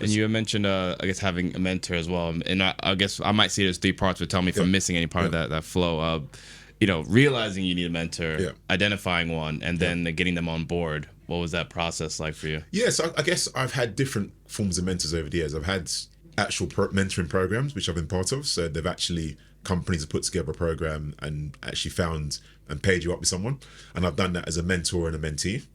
And you mentioned, I guess, having a mentor as well. And I guess I might see it as three parts, but tell me if I'm missing any part of that flow. Realizing you need a mentor, identifying one, and then getting them on board. What was that process like for you? Yeah, so I guess I've had different forms of mentors over the years. I've had actual mentoring programs, which I've been part of. So they've actually, companies have put together a program and actually found and paid you up with someone. And I've done that as a mentor and a mentee.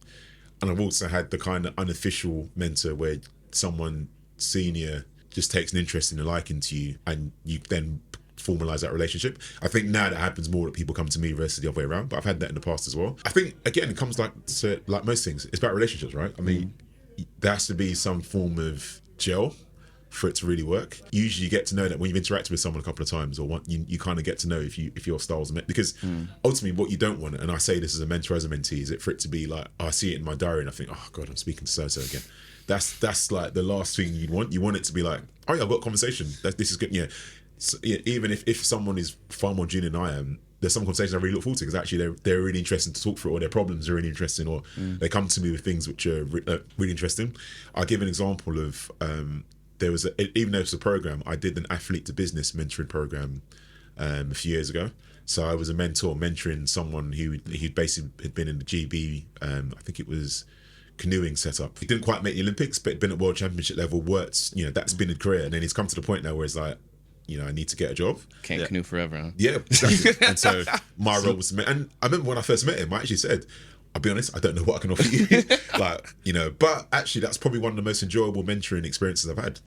And I've also had the kind of unofficial mentor where someone senior just takes an interest in a liking to you and you then formalize that relationship. I think now that happens more that people come to me versus the other way around, but I've had that in the past as well. I think, again, it comes like most things, it's about relationships, right? I mean, there has to be some form of gel for it to really work. Usually you get to know that when you've interacted with someone a couple of times, or you kind of get to know if your styles are met, because ultimately what you don't want, and I say this as a mentor, as a mentee, is it for it to be like, I see it in my diary and I think, oh God, I'm speaking to so-and-so again. That's like the last thing you'd want. You want it to be like, oh yeah, I've got a conversation. This is good. Yeah. So, yeah, even if someone is far more junior than I am, there's some conversations I really look forward to because actually they're really interesting to talk through, or their problems are really interesting, or they come to me with things which are really interesting. I'll give an example of there was even though it's a program, I did an athlete to business mentoring program a few years ago. So I was a mentor mentoring someone who basically had been in the GB, I think it was canoeing setup. He didn't quite make the Olympics, but been at World Championship level, worked, that's been a career, and then he's come to the point now where it's like, I need to get a job. Can't canoe forever, huh? Yeah, exactly. And so my role was to and I remember when I first met him, I actually said, I'll be honest, I don't know what I can offer you. But actually that's probably one of the most enjoyable mentoring experiences I've had.